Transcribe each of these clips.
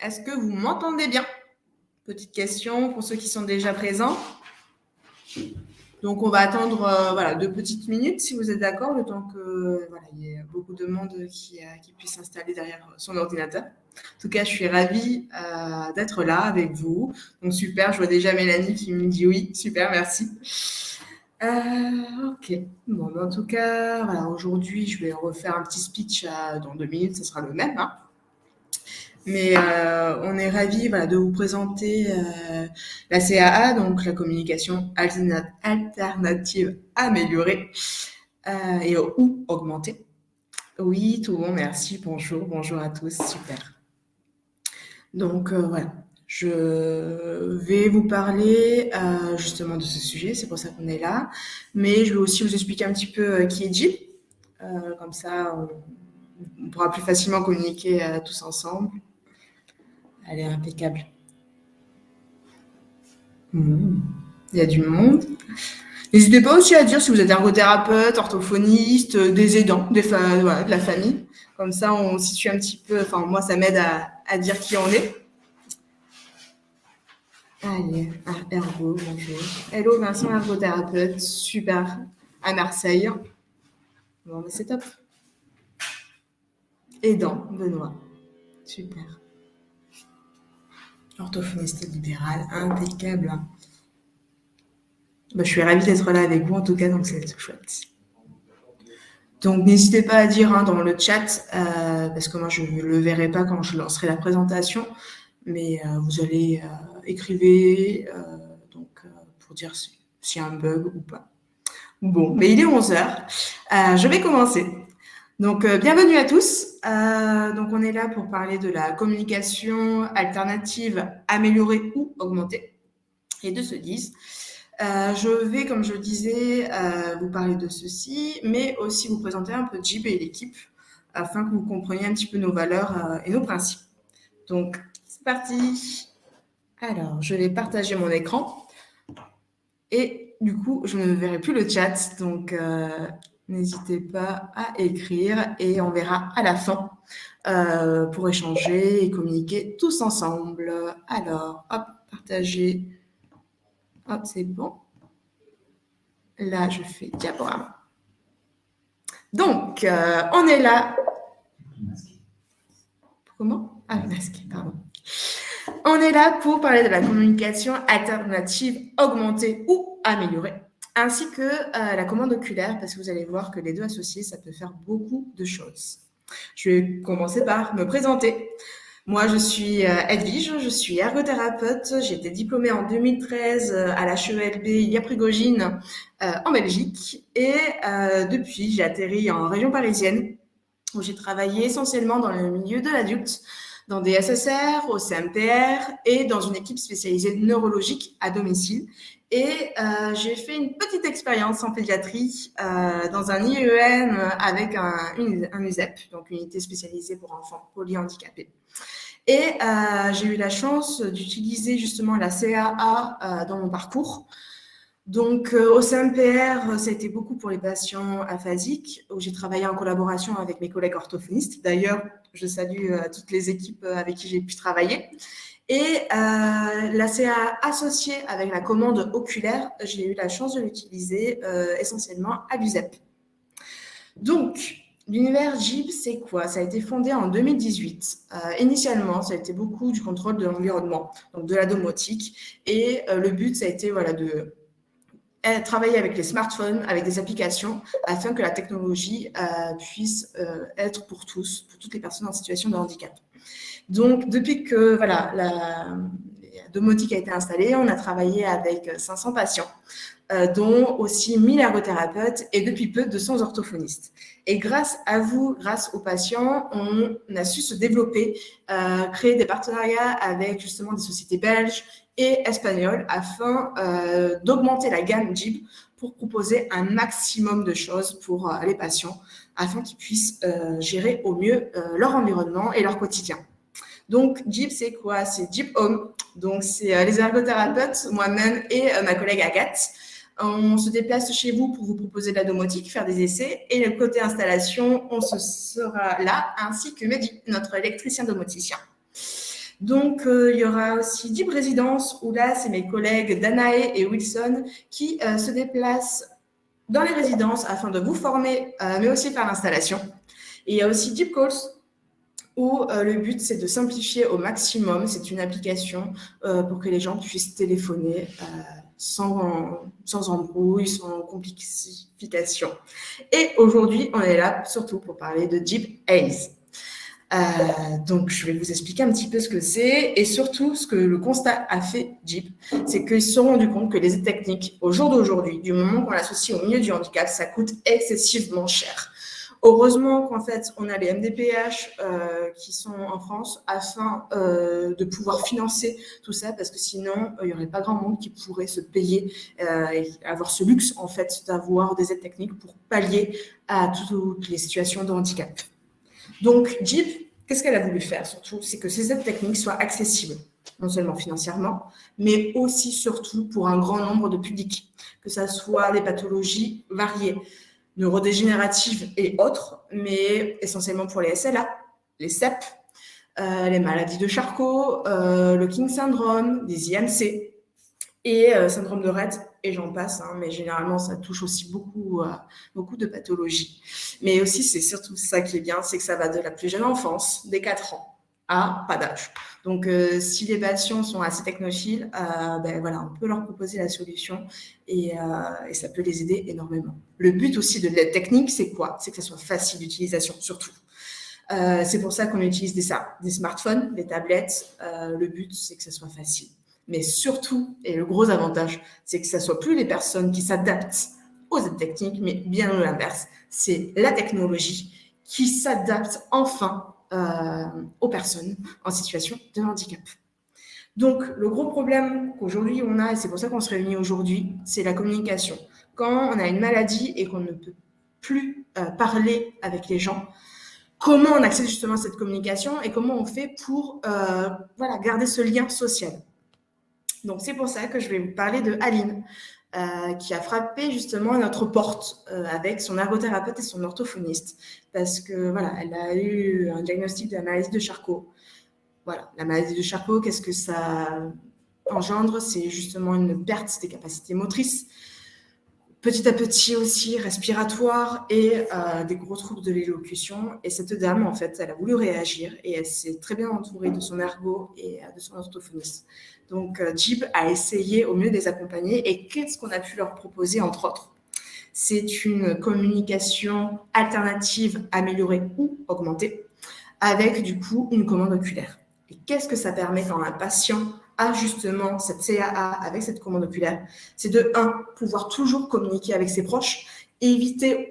Est-ce que vous m'entendez bien? Petite question pour ceux qui sont déjà présents. Donc, on va attendre 2 petites minutes, si vous êtes d'accord, le temps que il y ait beaucoup de monde qui puisse s'installer derrière son ordinateur. En tout cas, je suis ravie d'être là avec vous. Donc, super, je vois déjà Mélanie qui me dit oui. Super, merci. Ok. Bon, en tout cas, aujourd'hui, je vais refaire un petit speech dans 2 minutes, ce sera le même. Hein. Mais on est ravis de vous présenter la CAA, donc la communication alternative améliorée ou augmentée. Oui, tout bon, merci, bonjour à tous, super. Donc je vais vous parler justement de ce sujet, c'est pour ça qu'on est là, mais je vais aussi vous expliquer un petit peu qui est Jeep, comme ça on pourra plus facilement communiquer tous ensemble. Elle est impeccable. Il y a du monde. N'hésitez pas aussi à dire si vous êtes ergothérapeute, orthophoniste, des aidants, de la famille. Comme ça, on situe un petit peu. Enfin, moi, ça m'aide à dire qui on est. Allez, ergo, bonjour. Hello, Vincent, ergothérapeute, super, à Marseille. Bon, mais c'est top. Aidant, Benoît, super. Orthophoniste libéral, impeccable. Je suis ravie d'être là avec vous, en tout cas, donc c'est chouette. Donc, n'hésitez pas à dire dans le chat, parce que moi, je ne le verrai pas quand je lancerai la présentation, mais vous allez écrivez pour dire s'il y a un bug ou pas. Bon, mais il est 11h. Je vais commencer. Donc, bienvenue à tous. Donc, on est là pour parler de la communication alternative améliorée ou augmentée. Et de ce 10. Je vais, comme je le disais, vous parler de ceci, mais aussi vous présenter un peu Jeep et l'équipe, afin que vous compreniez un petit peu nos valeurs et nos principes. Donc, c'est parti. Alors, je vais partager mon écran. Et du coup, je ne verrai plus le chat, donc n'hésitez pas à écrire et on verra à la fin pour échanger et communiquer tous ensemble. Alors, hop, partager. Hop, c'est bon. Là, je fais diaporama. Donc, on est là. Comment? Ah, masqué, pardon. On est là pour parler de la communication alternative augmentée ou améliorée, ainsi que la commande oculaire, parce que vous allez voir que les deux associés, ça peut faire beaucoup de choses. Je vais commencer par me présenter. Moi, je suis Edwige, je suis ergothérapeute. J'ai été diplômée en 2013 à l'HELB Ypres-Prigogine en Belgique. Et depuis, j'ai atterri en région parisienne où j'ai travaillé essentiellement dans le milieu de l'adulte, dans des SSR, au CMPR et dans une équipe spécialisée neurologique à domicile. Et j'ai fait une petite expérience en pédiatrie dans un IEN avec un USEP, donc unité spécialisée pour enfants polyhandicapés. Et j'ai eu la chance d'utiliser justement la CAA dans mon parcours. Donc, au CMPR, ça a été beaucoup pour les patients aphasiques, où j'ai travaillé en collaboration avec mes collègues orthophonistes. D'ailleurs, je salue toutes les équipes avec qui j'ai pu travailler. Et la CA associée avec la commande oculaire, j'ai eu la chance de l'utiliser essentiellement à l'USEP. Donc, l'univers Jeep, c'est quoi? Ça a été fondé en 2018. Initialement, ça a été beaucoup du contrôle de l'environnement, donc de la domotique. Et le but, ça a été de travailler avec les smartphones, avec des applications, afin que la technologie puisse être pour tous, pour toutes les personnes en situation de handicap. Donc, depuis que la domotique a été installée, on a travaillé avec 500 patients, dont aussi 1000 ergothérapeutes et depuis peu 200 orthophonistes. Et grâce à vous, grâce aux patients, on a su se développer, créer des partenariats avec justement des sociétés belges et espagnoles afin d'augmenter la gamme Jeep pour proposer un maximum de choses pour les patients afin qu'ils puissent gérer au mieux leur environnement et leur quotidien. Donc, Jeep, c'est quoi? C'est Jeep Home. Donc, c'est les ergothérapeutes, moi-même et ma collègue Agathe. On se déplace chez vous pour vous proposer de la domotique, faire des essais. Et le côté installation, on sera là, ainsi que Mehdi, notre électricien domoticien. Donc, il y aura aussi Deep Résidence, où là, c'est mes collègues Danae et Wilson qui se déplacent dans les résidences afin de vous former, mais aussi faire l'installation. Et il y a aussi Deep Calls, où le but, c'est de simplifier au maximum. C'est une application pour que les gens puissent téléphoner sans embrouille, sans complication. Et aujourd'hui, on est là surtout pour parler de Deep Haze. Donc, je vais vous expliquer un petit peu ce que c'est et surtout ce que le constat a fait Deep, c'est qu'ils se sont rendus compte que les aides techniques, au jour d'aujourd'hui, du moment qu'on l'associe au milieu du handicap, ça coûte excessivement cher. Heureusement qu'en fait, on a les MDPH qui sont en France afin de pouvoir financer tout ça, parce que sinon, il n'y aurait pas grand monde qui pourrait se payer et avoir ce luxe en fait d'avoir des aides techniques pour pallier à toutes les situations de handicap. Donc, Jeep, qu'est-ce qu'elle a voulu faire surtout? C'est que ces aides techniques soient accessibles, non seulement financièrement, mais aussi surtout pour un grand nombre de publics, que ce soit des pathologies variées, neurodégénératives et autres, mais essentiellement pour les SLA, les CEP, les maladies de Charcot, le King syndrome, des IMC et syndrome de Rett, et j'en passe, hein, mais généralement ça touche aussi beaucoup de pathologies. Mais aussi, c'est surtout ça qui est bien, c'est que ça va de la plus jeune enfance, dès 4 ans, à pas d'âge. Donc, si les patients sont assez technophiles, ben voilà, on peut leur proposer la solution et ça peut les aider énormément. Le but aussi de l'aide technique, c'est quoi? C'est que ça soit facile d'utilisation, surtout. C'est pour ça qu'on utilise des smartphones, des tablettes. Le but, c'est que ça soit facile. Mais surtout, et le gros avantage, c'est que ça soit plus les personnes qui s'adaptent aux aides techniques, mais bien l'inverse. C'est la technologie qui s'adapte enfin aux personnes en situation de handicap. Donc, le gros problème qu'aujourd'hui on a, et c'est pour ça qu'on se réunit aujourd'hui, c'est la communication. Quand on a une maladie et qu'on ne peut plus parler avec les gens, comment on accède justement à cette communication et comment on fait pour garder ce lien social. Donc, c'est pour ça que je vais vous parler de Aline, qui a frappé justement à notre porte avec son ergothérapeute et son orthophoniste, parce que voilà, elle a eu un diagnostic de la maladie de Charcot. Voilà, la maladie de Charcot, qu'est-ce que ça engendre? C'est justement une perte des capacités motrices, petit à petit aussi respiratoire et des gros troubles de l'élocution. Et cette dame, en fait, elle a voulu réagir et elle s'est très bien entourée de son ergo et de son orthophoniste. Donc, Jeep a essayé au mieux de les accompagner. Et qu'est-ce qu'on a pu leur proposer, entre autres? C'est une communication alternative, améliorée ou augmentée, avec du coup une commande oculaire. Et qu'est-ce que ça permet quand un patient a justement cette CAA avec cette commande oculaire? C'est de 1, pouvoir toujours communiquer avec ses proches, éviter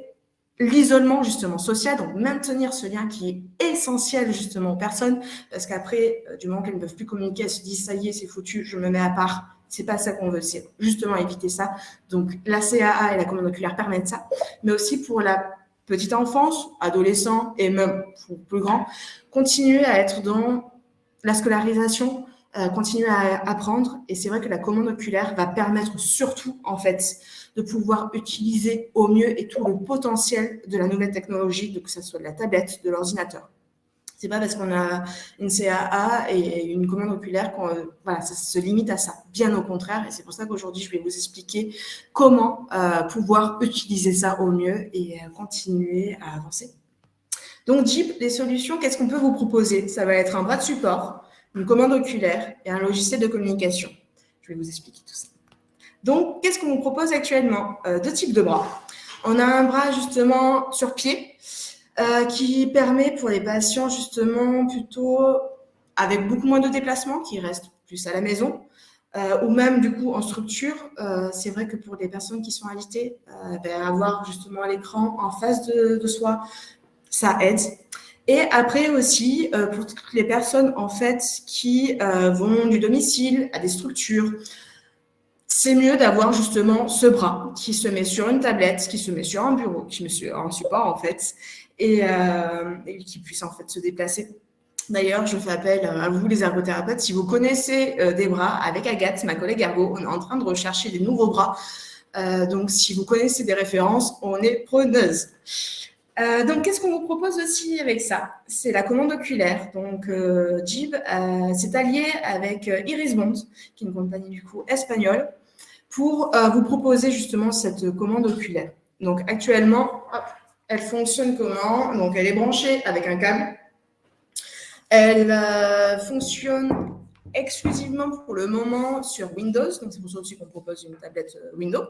l'isolement justement social, donc maintenir ce lien qui est essentiel justement aux personnes, parce qu'après, du moment qu'elles ne peuvent plus communiquer, elles se disent ça y est, c'est foutu, je me mets à part. C'est pas ça qu'on veut, c'est justement éviter ça. Donc la CAA et la commande oculaire permettent ça, mais aussi pour la petite enfance, adolescent et même pour plus grand, continuer à être dans la scolarisation, continuer à apprendre. Et c'est vrai que la commande oculaire va permettre surtout, en fait, de pouvoir utiliser au mieux et tout le potentiel de la nouvelle technologie, que ce soit de la tablette, de l'ordinateur. C'est pas parce qu'on a une CAA et une commande oculaire qu'on ça se limite à ça. Bien au contraire. Et c'est pour ça qu'aujourd'hui, je vais vous expliquer comment pouvoir utiliser ça au mieux et continuer à avancer. Donc, Jeep, les solutions, qu'est-ce qu'on peut vous proposer? Ça va être un bras de support, une commande oculaire et un logiciel de communication. Je vais vous expliquer tout ça. Donc, qu'est-ce qu'on vous propose actuellement? 2 types de bras. On a un bras justement sur pied qui permet pour les patients justement plutôt avec beaucoup moins de déplacements, qui restent plus à la maison, ou même du coup en structure. C'est vrai que pour les personnes qui sont alitées, avoir justement l'écran en face de soi, ça aide. Et après aussi, pour toutes les personnes en fait qui vont du domicile à des structures, c'est mieux d'avoir justement ce bras qui se met sur une tablette, qui se met sur un bureau, qui se met sur un support en fait, et qui puisse en fait se déplacer. D'ailleurs, je fais appel à vous les ergothérapeutes. Si vous connaissez des bras, avec Agathe, ma collègue ergo, on est en train de rechercher des nouveaux bras. Donc, si vous connaissez des références, on est preneuse. Donc, qu'est-ce qu'on vous propose aussi avec ça? C'est la commande oculaire. Donc, Jib s'est allié avec Iris Bond, qui est une compagnie du coup espagnole, pour vous proposer justement cette commande oculaire. Donc, actuellement, hop, elle fonctionne comment? Donc, elle est branchée avec un câble. Elle fonctionne exclusivement pour le moment sur Windows. Donc, c'est pour ça aussi qu'on propose une tablette Windows.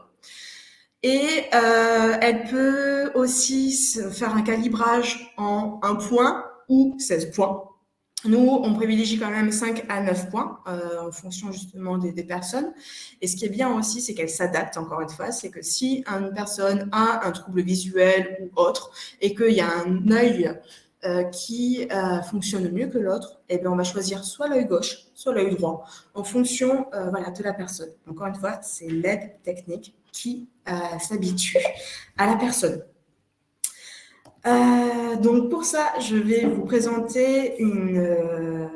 Et elle peut aussi faire un calibrage en 1 point ou 16 points. Nous, on privilégie quand même 5 à 9 points en fonction justement des personnes. Et ce qui est bien aussi, c'est qu'elle s'adapte, encore une fois. C'est que si une personne a un trouble visuel ou autre et qu'il y a un œil qui fonctionne mieux que l'autre, eh bien, on va choisir soit l'œil gauche, soit l'œil droit, en fonction voilà, de la personne. Encore une fois, c'est l'aide technique qui s'habitue à la personne. Donc pour ça, je vais vous présenter une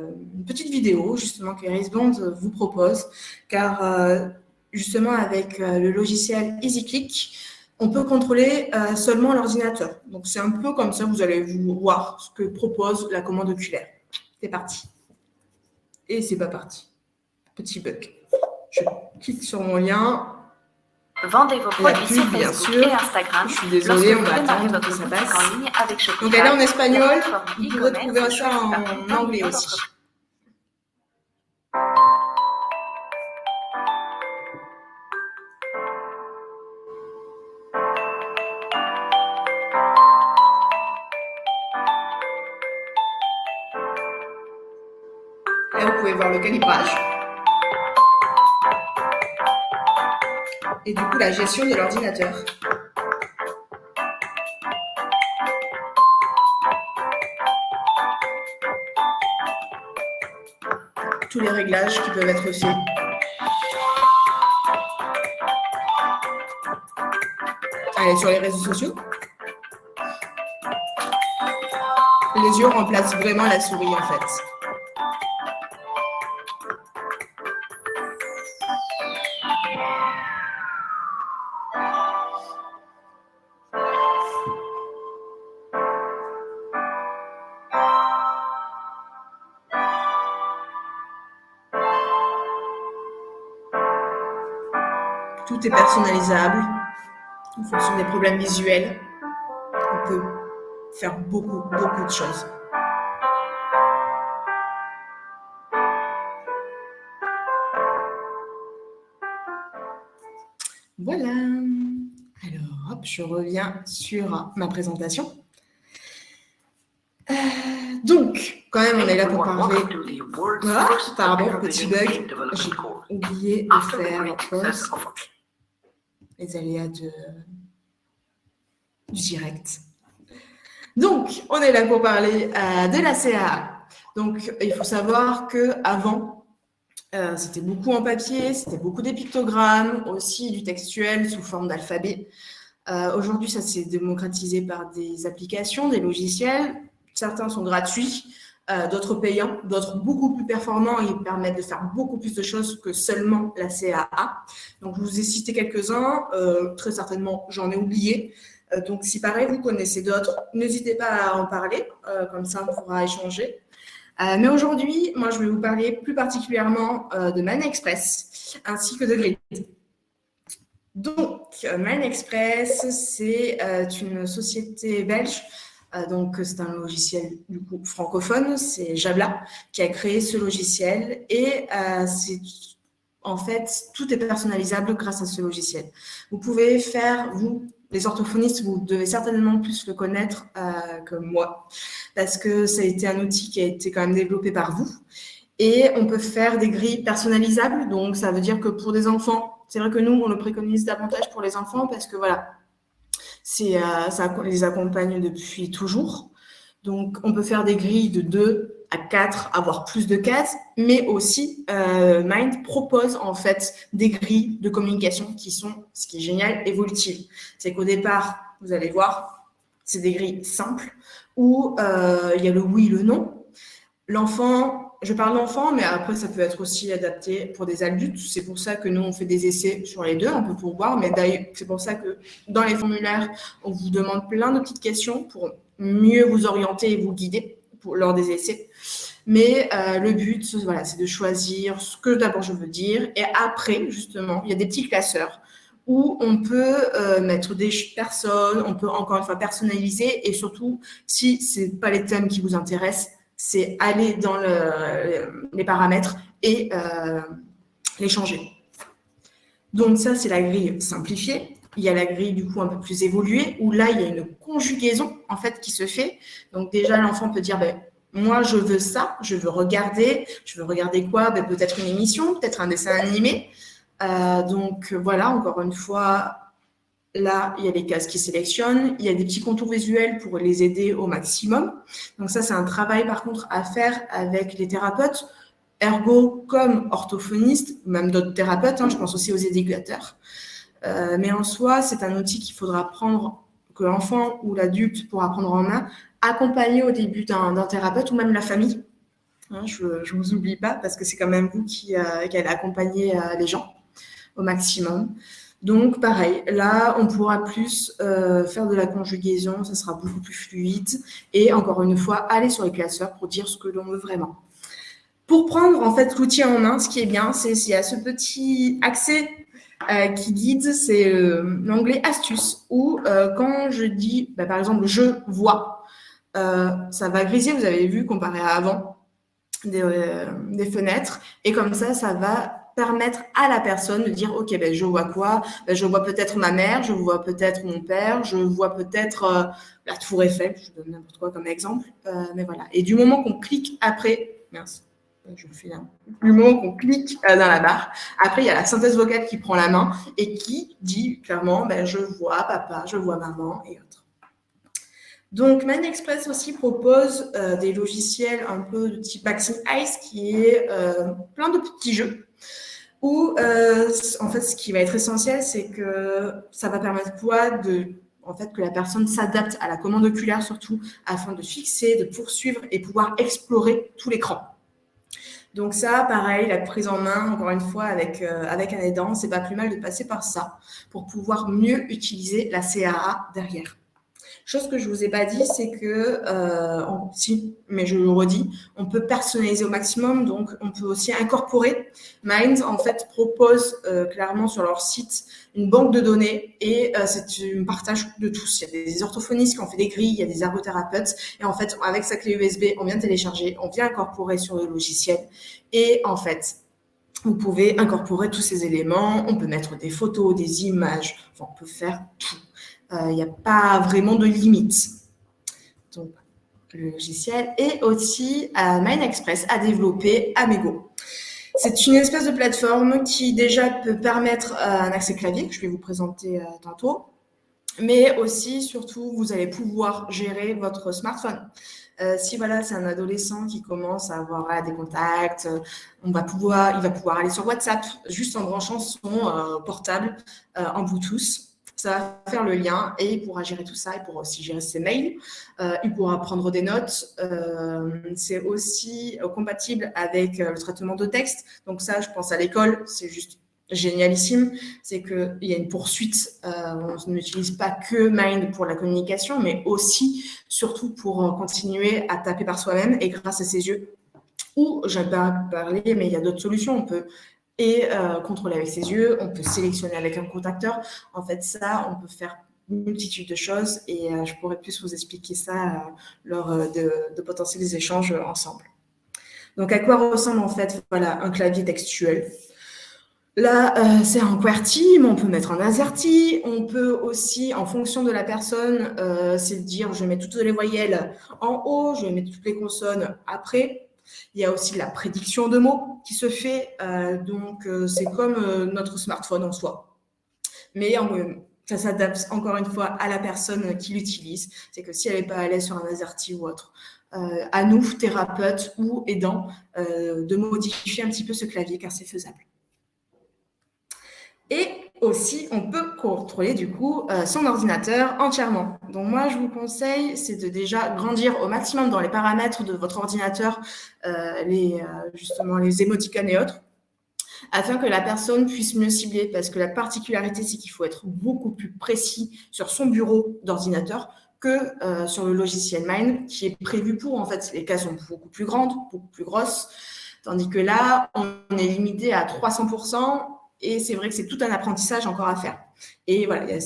petite vidéo justement que Iris Bond vous propose, car justement avec le logiciel EasyClick, on peut contrôler seulement l'ordinateur. Donc c'est un peu comme ça, vous allez voir ce que propose la commande oculaire. C'est parti. Et c'est pas parti. Petit bug. Je clique sur mon lien. Vendez vos produits sur Facebook et Instagram. Je suis désolée, on va attendre que ça passe. En ligne avec Shopify. Donc elle est en espagnol, vous pouvez trouver ça en anglais aussi. Là, vous pouvez voir le calibrage. Et du coup, la gestion de l'ordinateur. Tous les réglages qui peuvent être faits. Allez, sur les réseaux sociaux. Les yeux remplacent vraiment la souris en fait. Tout est personnalisable en fonction des problèmes visuels. On peut faire beaucoup de choses. Voilà. Alors, hop, je reviens sur ma présentation. Donc, quand même, on est là pour parler. Voilà, pardon, petit bug. J'ai oublié de faire pause. Les aléas du direct. Donc, on est là pour parler de la CAA. Donc, il faut savoir qu'avant, c'était beaucoup en papier, c'était beaucoup des pictogrammes, aussi du textuel sous forme d'alphabet. Aujourd'hui, ça s'est démocratisé par des applications, des logiciels. Certains sont gratuits, d'autres payants, d'autres beaucoup plus performants et permettent de faire beaucoup plus de choses que seulement la CAA. Donc, je vous ai cité quelques-uns. Très certainement, j'en ai oublié. Donc, si pareil, vous connaissez d'autres, n'hésitez pas à en parler. Comme ça, on pourra échanger. Mais aujourd'hui, moi, je vais vous parler plus particulièrement de ManExpress ainsi que de Grid. Donc, ManExpress, c'est une société belge. Donc, c'est un logiciel du coup francophone, c'est Jabla qui a créé ce logiciel et c'est en fait tout est personnalisable grâce à ce logiciel. Vous pouvez faire, vous, les orthophonistes, vous devez certainement plus le connaître que moi parce que ça a été un outil qui a été quand même développé par vous et on peut faire des grilles personnalisables. Donc, ça veut dire que pour des enfants, c'est vrai que nous, on le préconise davantage pour les enfants parce que voilà, ça les accompagne depuis toujours. Donc, on peut faire des grilles de 2 à 4, avoir plus de cases, mais aussi Mind propose en fait des grilles de communication qui sont, ce qui est génial, évolutives. C'est qu'au départ, vous allez voir, c'est des grilles simples où il y a le oui, le non. L'enfant je parle d'enfants, mais après, ça peut être aussi adapté pour des adultes. C'est pour ça que nous, on fait des essais sur les deux, un peu pour voir. Mais d'ailleurs, c'est pour ça que dans les formulaires, on vous demande plein de petites questions pour mieux vous orienter et vous guider lors des essais. Mais le but, voilà, c'est de choisir ce que d'abord je veux dire. Et après, justement, il y a des petits classeurs où on peut mettre des personnes, on peut encore une fois personnaliser. Et surtout, si ce n'est pas les thèmes qui vous intéressent, c'est aller dans les paramètres et les changer. Donc ça, c'est la grille simplifiée. Il y a la grille du coup un peu plus évoluée où là, il y a une conjugaison en fait qui se fait. Donc déjà, l'enfant peut dire moi, je veux ça, je veux regarder quoi? Peut-être une émission, peut-être un dessin animé. Donc voilà, encore une fois, là, il y a les cases qui sélectionnent, il y a des petits contours visuels pour les aider au maximum. Donc ça, c'est un travail par contre à faire avec les thérapeutes, ergo comme orthophonistes, même d'autres thérapeutes, je pense aussi aux éducateurs. Mais en soi, c'est un outil qu'il faudra prendre, que l'enfant ou l'adulte pourra prendre en main, accompagné au début d'un thérapeute ou même la famille. Je ne vous oublie pas parce que c'est quand même vous qui allez accompagner les gens au maximum. Donc, pareil, là, on pourra plus faire de la conjugaison, ça sera beaucoup plus fluide. Et encore une fois, aller sur les classeurs pour dire ce que l'on veut vraiment. Pour prendre, en fait, l'outil en main, ce qui est bien, c'est qu'il y a ce petit accès qui guide, c'est l'onglet astuces, où quand je dis, par exemple, je vois, ça va griser, vous avez vu, comparé à avant, des fenêtres. Et comme ça va permettre à la personne de dire, OK, je vois quoi? Je vois peut-être ma mère, je vois peut-être mon père, je vois peut-être la Tour Eiffel, je donne n'importe quoi comme exemple. Mais voilà. Et du moment qu'on clique après, je le fais là. Du moment qu'on clique dans la barre, après, il y a la synthèse vocale qui prend la main et qui dit clairement, je vois papa, je vois maman et autres. Donc, MindExpress aussi propose des logiciels un peu de type Maxim Ice, qui est plein de petits jeux où, en fait, ce qui va être essentiel, c'est que ça va permettre que la personne s'adapte à la commande oculaire surtout, afin de fixer, de poursuivre et pouvoir explorer tout l'écran. Donc ça, pareil, la prise en main, encore une fois, avec un aidant, c'est pas plus mal de passer par ça pour pouvoir mieux utiliser la CAA derrière. Chose que je vous ai pas dit, c'est que, mais je le redis, on peut personnaliser au maximum, donc on peut aussi incorporer. Mind, en fait, propose clairement sur leur site une banque de données et c'est un partage de tous. Il y a des orthophonistes qui ont fait des grilles, il y a des ergothérapeutes et en fait, avec sa clé USB, on vient télécharger, on vient incorporer sur le logiciel et en fait, vous pouvez incorporer tous ces éléments, on peut mettre des photos, des images, on peut faire tout. Il n'y a pas vraiment de limite. Donc, le logiciel et aussi MindExpress a développé Amego. C'est une espèce de plateforme qui déjà peut permettre un accès clavier que je vais vous présenter tantôt, mais aussi, surtout, vous allez pouvoir gérer votre smartphone. Si voilà, c'est un adolescent qui commence à avoir des contacts, il va pouvoir aller sur WhatsApp juste en branchant son portable en Bluetooth. Ça va faire le lien et il pourra gérer tout ça. Il pourra aussi gérer ses mails. Il pourra prendre des notes. C'est aussi compatible avec le traitement de texte. Donc ça, je pense à l'école, c'est juste génialissime. C'est qu'il y a une poursuite. On n'utilise pas que Mind pour la communication, mais aussi, surtout pour continuer à taper par soi-même et grâce à ses yeux. Ou, j'aime pas parler, mais il y a d'autres solutions. On peut contrôler avec ses yeux, on peut sélectionner avec un contacteur. En fait, ça, on peut faire une multitude de choses et je pourrais plus vous expliquer ça lors de potentiels échanges ensemble. Donc, à quoi ressemble en fait un clavier textuel? Là, c'est en QWERTY, mais on peut mettre en AZERTY. On peut aussi, en fonction de la personne, c'est de dire je mets toutes les voyelles en haut, je mets toutes les consonnes après. Il y a aussi la prédiction de mots qui se fait, donc c'est comme notre smartphone en soi. Mais ça s'adapte encore une fois à la personne qui l'utilise. C'est que si elle n'est pas à l'aise sur un AZERTY ou autre, à nous, thérapeutes ou aidants, de modifier un petit peu ce clavier car c'est faisable. Et aussi, on peut contrôler du coup son ordinateur entièrement. Donc moi, je vous conseille, c'est de déjà grandir au maximum dans les paramètres de votre ordinateur, justement les émoticônes et autres, afin que la personne puisse mieux cibler. Parce que la particularité, c'est qu'il faut être beaucoup plus précis sur son bureau d'ordinateur que sur le logiciel Mind, qui est prévu pour. En fait, les cases sont beaucoup plus grandes, beaucoup plus grosses, tandis que là, on est limité à 300%. Et c'est vrai que c'est tout un apprentissage encore à faire. Et voilà, il y a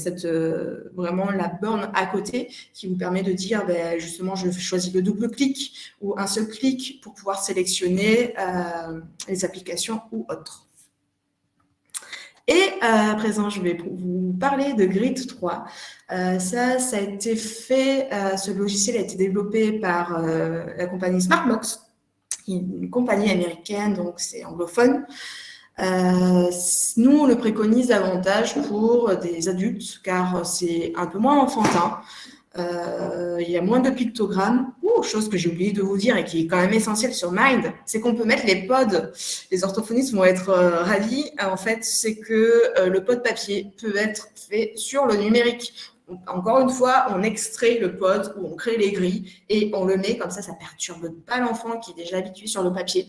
vraiment la borne à côté qui vous permet de dire, justement, je choisis le double clic ou un seul clic pour pouvoir sélectionner les applications ou autres. Et à présent, je vais vous parler de Grid 3. Ça a été fait, ce logiciel a été développé par la compagnie Smartbox, une compagnie américaine, donc c'est anglophone. Nous, on le préconise davantage pour des adultes, car c'est un peu moins enfantin. Il y a moins de pictogrammes. Chose que j'ai oublié de vous dire et qui est quand même essentielle sur Mind, c'est qu'on peut mettre les pods. Les orthophonistes vont être ravis. En fait, c'est que le pod papier peut être fait sur le numérique. Encore une fois, on extrait le pod ou on crée les grilles et on le met comme ça perturbe pas l'enfant qui est déjà habitué sur le papier.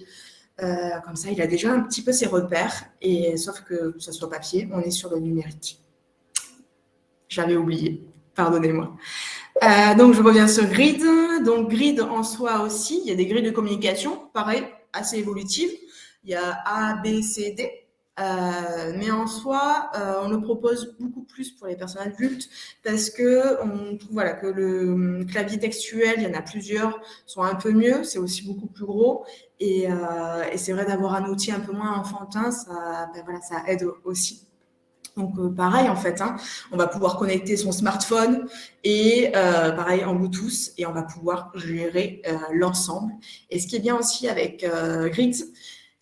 Comme ça, il a déjà un petit peu ses repères, et sauf que ce soit papier, on est sur le numérique. J'avais oublié, pardonnez-moi. Donc, je reviens sur Grid. Donc, Grid en soi aussi, il y a des grilles de communication, pareil, assez évolutives. Il y a A, B, C, D. Mais en soi, on le propose beaucoup plus pour les personnes adultes parce que on trouve que le clavier textuel, il y en a plusieurs, sont un peu mieux, c'est aussi beaucoup plus gros et c'est vrai d'avoir un outil un peu moins enfantin, ça aide aussi. Donc pareil en fait, on va pouvoir connecter son smartphone et pareil en Bluetooth et on va pouvoir gérer l'ensemble. Et ce qui est bien aussi avec Grid,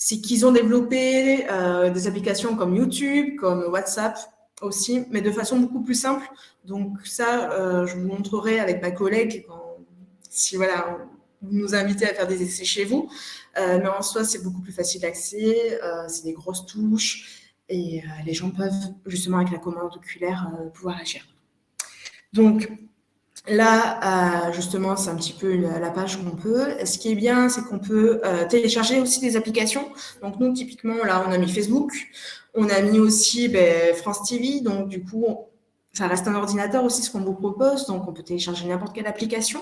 c'est qu'ils ont développé des applications comme YouTube, comme WhatsApp aussi, mais de façon beaucoup plus simple. Donc ça, je vous montrerai avec ma collègue si vous nous invitez à faire des essais chez vous. Mais en soi, c'est beaucoup plus facile d'accès, c'est des grosses touches et les gens peuvent justement avec la commande oculaire pouvoir agir. Donc là, justement, c'est un petit peu la page qu'on peut. Ce qui est bien, c'est qu'on peut télécharger aussi des applications. Donc nous, typiquement, là, on a mis Facebook. On a mis aussi France TV. Donc du coup, ça reste un ordinateur aussi, ce qu'on vous propose. Donc on peut télécharger n'importe quelle application.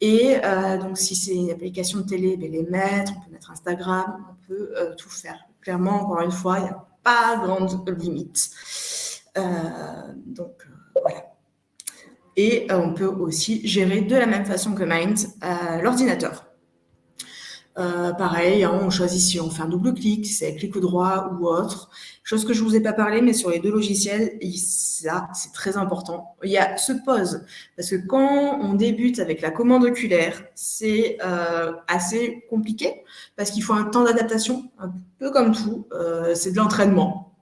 Et donc si c'est une application de télé, les mettre. On peut mettre Instagram. On peut tout faire. Clairement, encore une fois, il n'y a pas grande limite. Donc voilà. Et on peut aussi gérer de la même façon que Mind l'ordinateur. Pareil, on choisit si on fait un double clic, si c'est clic droit ou autre. Chose que je ne vous ai pas parlé, mais sur les deux logiciels, ça, c'est très important. Il y a ce pause, parce que quand on débute avec la commande oculaire, c'est assez compliqué, parce qu'il faut un temps d'adaptation, un peu comme tout, c'est de l'entraînement.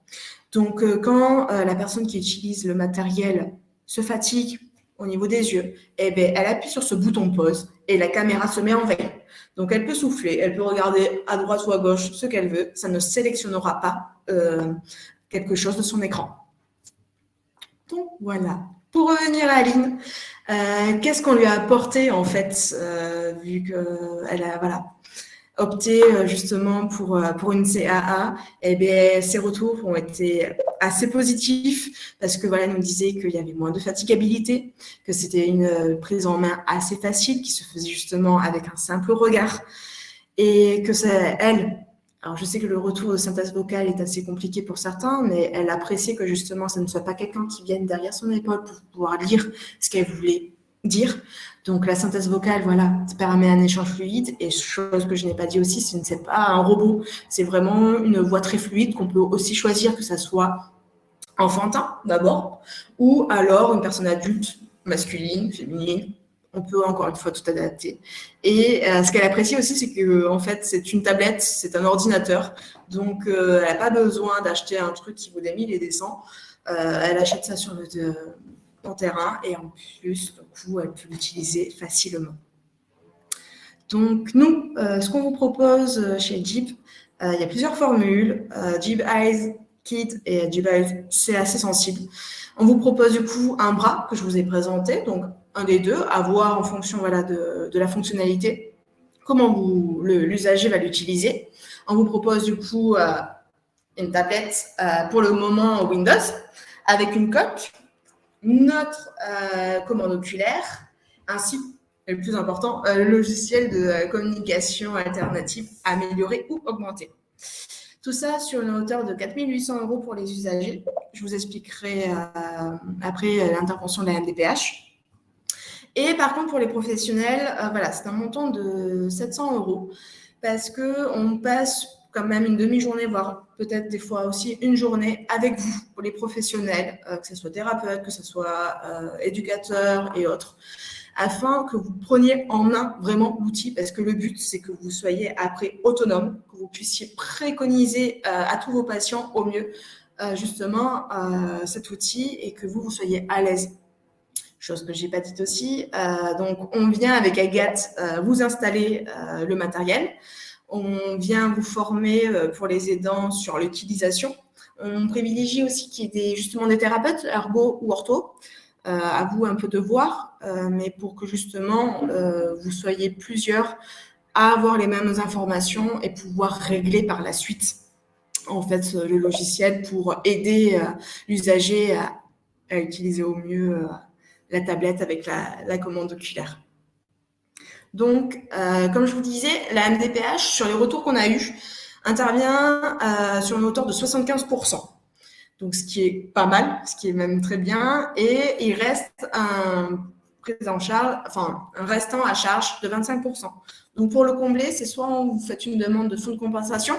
Donc, quand la personne qui utilise le matériel se fatigue au niveau des yeux, elle appuie sur ce bouton pause et la caméra se met en veille. Donc, elle peut souffler, elle peut regarder à droite ou à gauche ce qu'elle veut. Ça ne sélectionnera pas quelque chose de son écran. Donc, voilà. Pour revenir à Aline, qu'est-ce qu'on lui a apporté, en fait, vu qu'elle a opté justement pour une CAA, ses retours ont été assez positifs parce que elle nous disait qu'il y avait moins de fatigabilité, que c'était une prise en main assez facile qui se faisait justement avec un simple regard et que alors je sais que le retour de synthèse vocale est assez compliqué pour certains, mais elle appréciait que justement ça ne soit pas quelqu'un qui vienne derrière son épaule pour pouvoir lire ce qu'elle voulait dire. Donc la synthèse vocale, ça permet un échange fluide. Et chose que je n'ai pas dit aussi, ce n'est pas un robot. C'est vraiment une voix très fluide qu'on peut aussi choisir que ça soit enfantin d'abord, ou alors une personne adulte, masculine, féminine. On peut encore une fois tout adapter. Et ce qu'elle apprécie aussi, c'est que en fait, c'est une tablette, c'est un ordinateur. Donc elle n'a pas besoin d'acheter un truc qui vaut des 1000 et des 100. Elle achète ça sur en terrain et en plus, du coup, elle peut l'utiliser facilement. Donc, nous, ce qu'on vous propose chez Jeep, il y a plusieurs formules. Jeep Eyes Kids et Jib, c'est assez sensible. On vous propose du coup un bras que je vous ai présenté, donc un des deux, à voir en fonction de la fonctionnalité, comment l'usager va l'utiliser. On vous propose du coup une tablette pour le moment Windows avec une coque, notre commande oculaire, ainsi, et le plus important, le logiciel de communication alternative amélioré ou augmenté. Tout ça sur une hauteur de 4 800 € pour les usagers. Je vous expliquerai après l'intervention de la MDPH. Et par contre, pour les professionnels, voilà, c'est un montant de 700 € parce qu'on passe quand même une demi-journée, voire peut-être des fois aussi une journée avec vous, pour les professionnels, que ce soit thérapeute, que ce soit éducateur et autres, afin que vous preniez en main vraiment l'outil, parce que le but, c'est que vous soyez après autonome, que vous puissiez préconiser à tous vos patients au mieux justement cet outil et que vous soyez à l'aise. Chose que je n'ai pas dite aussi. Donc, on vient avec Agathe vous installer le matériel. On vient vous former pour les aidants sur l'utilisation. On privilégie aussi qu'il y ait justement des thérapeutes, ergo ou ortho. À vous un peu de voir, mais pour que justement vous soyez plusieurs à avoir les mêmes informations et pouvoir régler par la suite en fait le logiciel pour aider l'usager à utiliser au mieux la tablette avec la commande oculaire. Donc, comme je vous disais, la MDPH, sur les retours qu'on a eus, intervient sur une hauteur de 75%. Donc, ce qui est pas mal, ce qui est même très bien. Et il reste un restant à charge de 25%. Donc, pour le combler, c'est soit vous faites une demande de fonds de compensation,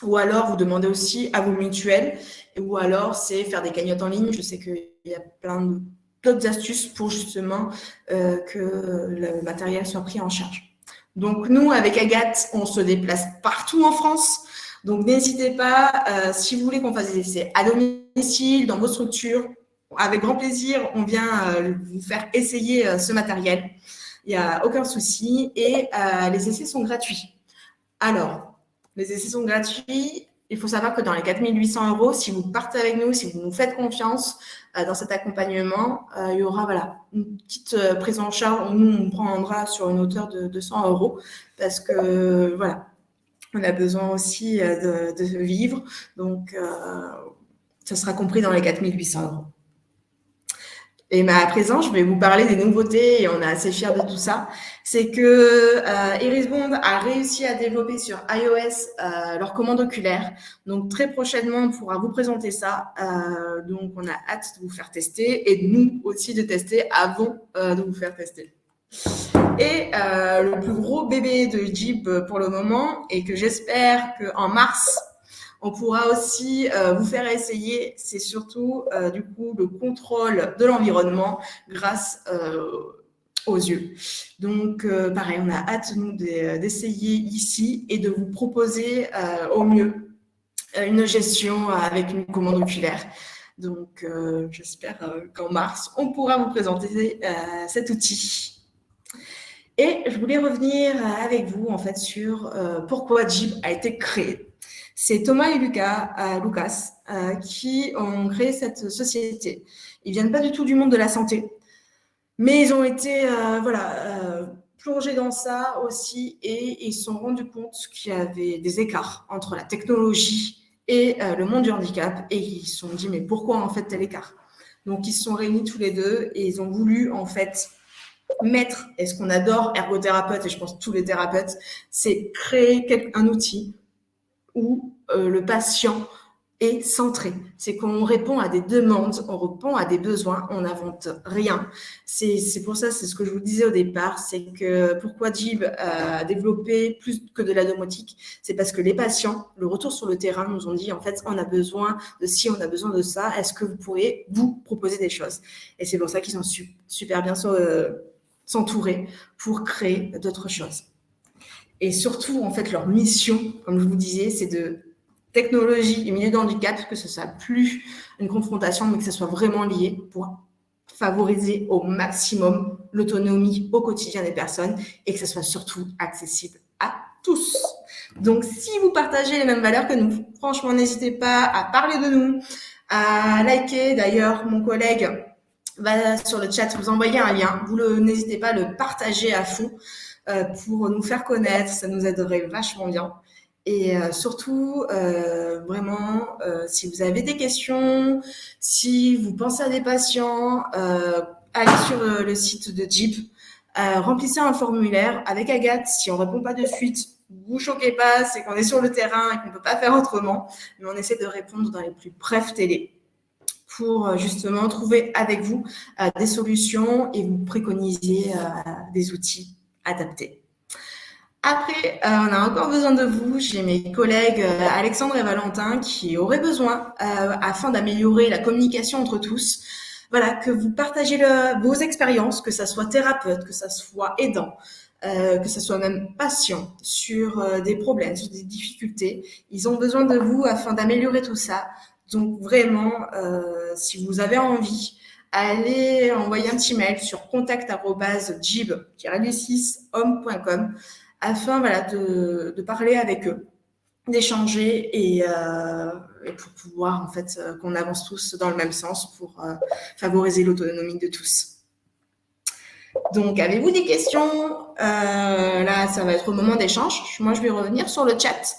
ou alors vous demandez aussi à vos mutuelles, ou alors c'est faire des cagnottes en ligne. Je sais qu'il y a plein d'autres astuces pour justement que le matériel soit pris en charge. Donc, nous, avec Agathe, on se déplace partout en France. Donc, n'hésitez pas, si vous voulez qu'on fasse des essais à domicile, dans vos structures, avec grand plaisir, on vient vous faire essayer ce matériel. Il n'y a aucun souci et les essais sont gratuits. Alors, les essais sont gratuits. Il faut savoir que dans les 4 800 €, si vous partez avec nous, si vous nous faites confiance dans cet accompagnement, il y aura une petite prise en charge. Nous, on prendra sur une hauteur de 200 € parce que voilà, on a besoin aussi de vivre. Donc, ça sera compris dans les 4 800 €. Et à présent, je vais vous parler des nouveautés et on est assez fiers de tout ça. C'est que Irisbond a réussi à développer sur iOS leur commande oculaire. Donc, très prochainement, on pourra vous présenter ça. Donc, on a hâte de vous faire tester et nous aussi de tester avant de vous faire tester. Et le plus gros bébé de Jib pour le moment et que j'espère qu'en mars, on pourra aussi vous faire essayer, c'est surtout du coup le contrôle de l'environnement grâce aux yeux. Donc pareil, on a hâte nous d'essayer ici et de vous proposer au mieux une gestion avec une commande oculaire. Donc j'espère qu'en mars, on pourra vous présenter cet outil. Et je voulais revenir avec vous en fait sur pourquoi Jib a été créé. C'est Thomas et Lucas qui ont créé cette société. Ils viennent pas du tout du monde de la santé, mais ils ont été plongés dans ça aussi et ils se sont rendus compte qu'il y avait des écarts entre la technologie et le monde du handicap et ils se sont dit mais pourquoi en fait tel écart? Donc ils se sont réunis tous les deux et ils ont voulu en fait mettre, et ce qu'on adore ergothérapeute et je pense tous les thérapeutes, c'est créer un outil où le patient est centré. C'est qu'on répond à des demandes, on répond à des besoins, on n'invente rien. C'est pour ça, c'est ce que je vous disais au départ, c'est que pourquoi Jib a développé plus que de la domotique, c'est parce que les patients, le retour sur le terrain, nous ont dit en fait, on a besoin de ci, on a besoin de ça, est-ce que vous pourriez vous proposer des choses? Et c'est pour ça qu'ils sont super bien s'entourer pour créer d'autres choses. Et surtout, en fait, leur mission, comme je vous disais, c'est de technologie et milieu de handicap, que ce soit plus une confrontation, mais que ce soit vraiment lié pour favoriser au maximum l'autonomie au quotidien des personnes et que ce soit surtout accessible à tous. Donc, si vous partagez les mêmes valeurs que nous, franchement, n'hésitez pas à parler de nous, à liker. D'ailleurs, mon collègue va sur le chat vous envoyer un lien. N'hésitez pas à le partager à fond pour nous faire connaître. Ça nous aiderait vachement bien. Et surtout, vraiment, si vous avez des questions, si vous pensez à des patients, allez sur le site de Jeep, remplissez un formulaire avec Agathe. Si on répond pas de suite, vous choquez pas, c'est qu'on est sur le terrain et qu'on peut pas faire autrement. Mais on essaie de répondre dans les plus brefs délais pour justement trouver avec vous des solutions et vous préconiser des outils adaptés. Après, on a encore besoin de vous. J'ai mes collègues Alexandre et Valentin qui auraient besoin, afin d'améliorer la communication entre tous, voilà, que vous partagez vos expériences, que ça soit thérapeute, que ça soit aidant, que ça soit même patient, sur des problèmes, sur des difficultés. Ils ont besoin de vous afin d'améliorer tout ça. Donc vraiment, si vous avez envie, allez envoyer un petit mail sur contact@jib-6homme.com afin voilà, de parler avec eux, d'échanger et pour pouvoir en fait qu'on avance tous dans le même sens pour favoriser l'autonomie de tous. Donc, avez-vous des questions? Là, ça va être au moment d'échange. Moi, je vais revenir sur le chat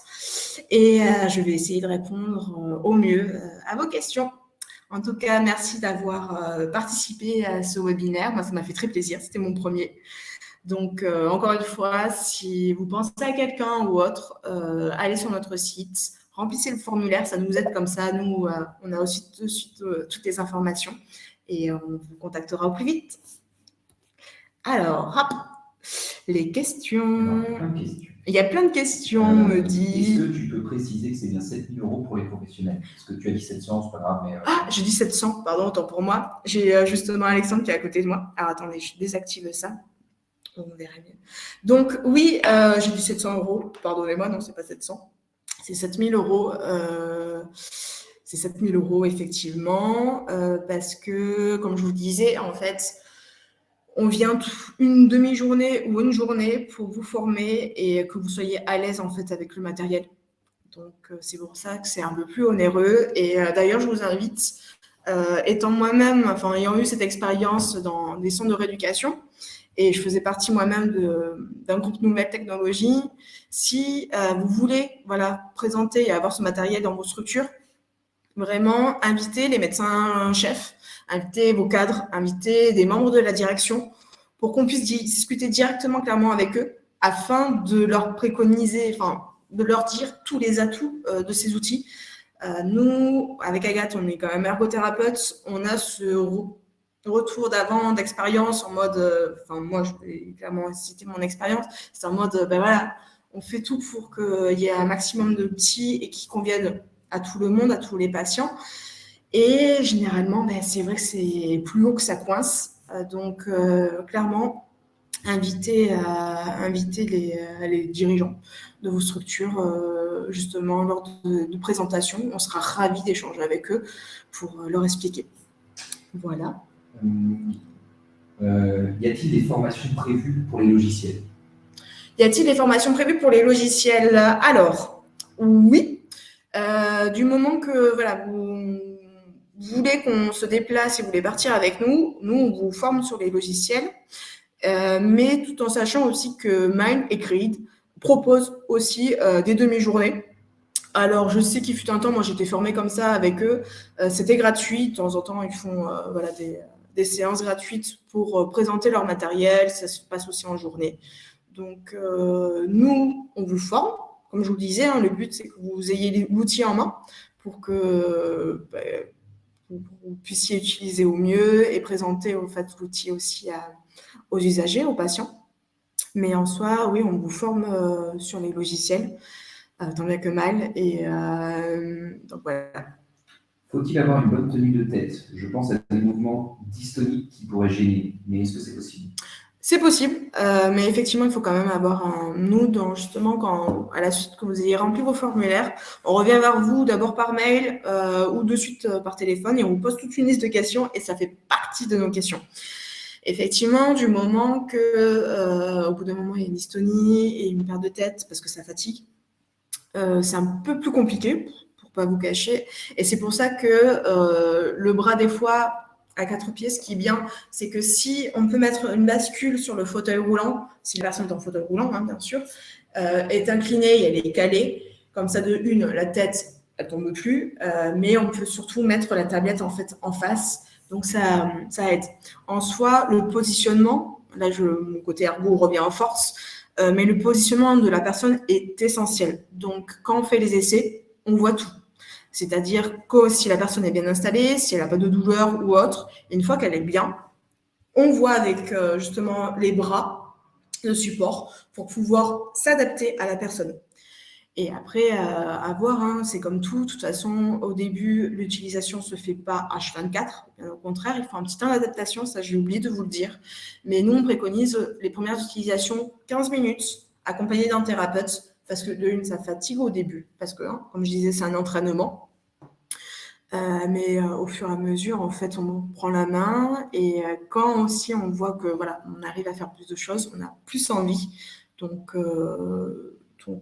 et je vais essayer de répondre au mieux à vos questions. En tout cas, merci d'avoir participé à ce webinaire. Moi, ça m'a fait très plaisir. C'était mon premier. Donc, encore une fois, si vous pensez à quelqu'un ou autre, allez sur notre site, remplissez le formulaire, ça nous aide comme ça. Nous, on a aussi de suite toutes les informations et on vous contactera au plus vite. Alors, hop, les questions. Il y a plein de questions, on me dit. Est-ce que tu peux préciser que c'est bien 7 000 € pour les professionnels? Parce que tu as dit 700, c'est pas grave, mais... Ah, j'ai dit 700, pardon, autant pour moi. J'ai justement Alexandre qui est à côté de moi. Alors, attendez, je désactive ça. On verra mieux. Donc, oui, j'ai dit 700 €. Pardonnez-moi, non, c'est pas 700. C'est 7 000 €. C'est 7 000 € effectivement, parce que, comme je vous le disais, en fait, on vient une demi-journée ou une journée pour vous former et que vous soyez à l'aise en fait avec le matériel. Donc, c'est pour ça que c'est un peu plus onéreux. Et d'ailleurs, je vous invite, étant moi-même, enfin, ayant eu cette expérience dans des centres de rééducation, et je faisais partie moi-même d'un groupe Nouvelle Technologie. Si vous voulez voilà, présenter et avoir ce matériel dans vos structures, vraiment invitez les médecins-chefs, invitez vos cadres, invitez des membres de la direction pour qu'on puisse discuter directement, clairement avec eux afin de leur préconiser, enfin, de leur dire tous les atouts de ces outils. Nous, avec Agathe, on est quand même ergothérapeute, on a ce retour d'avant, d'expérience en mode, enfin moi je vais clairement citer mon expérience, c'est en mode, ben voilà, on fait tout pour qu'il y ait un maximum d'outils et qui conviennent à tout le monde, à tous les patients. Et généralement, ben, c'est vrai que c'est plus haut que ça coince. Donc clairement, invitez les dirigeants de vos structures justement lors de présentation. On sera ravis d'échanger avec eux pour leur expliquer. Voilà. Y a-t-il des formations prévues pour les logiciels? Y a-t-il des formations prévues pour les logiciels? Alors, oui. Du moment que voilà, vous voulez qu'on se déplace et vous voulez partir avec nous, on vous forme sur les logiciels. Mais tout en sachant aussi que Mind et Creed proposent aussi des demi-journées. Alors, je sais qu'il fut un temps, moi j'étais formée comme ça avec eux. C'était gratuit. De temps en temps, ils font voilà, des séances gratuites pour présenter leur matériel. Ça se passe aussi en journée. Donc, nous, on vous forme. Comme je vous le disais, hein, le but, c'est que vous ayez l'outil en main pour que vous puissiez utiliser au mieux et présenter en fait, l'outil aussi aux usagers, aux patients. Mais en soi, oui, on vous forme sur les logiciels, tant bien que mal. Et donc voilà. Faut-il avoir une bonne tenue de tête? Je pense à des mouvements dystoniques qui pourraient gêner, mais est-ce que c'est possible? C'est possible, mais effectivement, il faut quand même avoir nous, justement, à la suite que vous ayez rempli vos formulaires, on revient vers vous d'abord par mail ou de suite par téléphone et on vous pose toute une liste de questions et ça fait partie de nos questions. Effectivement, du moment que, au bout d'un moment, il y a une dystonie et une perte de tête parce que ça fatigue, c'est un peu plus compliqué, pour pas vous cacher. Et c'est pour ça que le bras, des fois, à 4 pieds, ce qui est bien, c'est que si on peut mettre une bascule sur le fauteuil roulant, si la personne est en fauteuil roulant, hein, bien sûr, est inclinée et elle est calée, comme ça, de une, la tête, elle tombe plus, mais on peut surtout mettre la tablette en fait en face, donc ça aide. En soi, le positionnement, là, mon côté ergo revient en force, mais le positionnement de la personne est essentiel. Donc, quand on fait les essais, on voit tout. C'est-à-dire que si la personne est bien installée, si elle n'a pas de douleur ou autre, une fois qu'elle est bien, on voit avec justement les bras, le support, pour pouvoir s'adapter à la personne. Et après, à voir, hein, c'est comme tout. De toute façon, au début, l'utilisation ne se fait pas H24. Au contraire, il faut un petit temps d'adaptation, ça j'ai oublié de vous le dire. Mais nous, on préconise les premières utilisations 15 minutes, accompagnées d'un thérapeute, parce que de une, ça fatigue au début, parce que, hein, comme je disais, c'est un entraînement. Mais au fur et à mesure, en fait, on prend la main et quand aussi on voit que voilà, on arrive à faire plus de choses, on a plus envie. Donc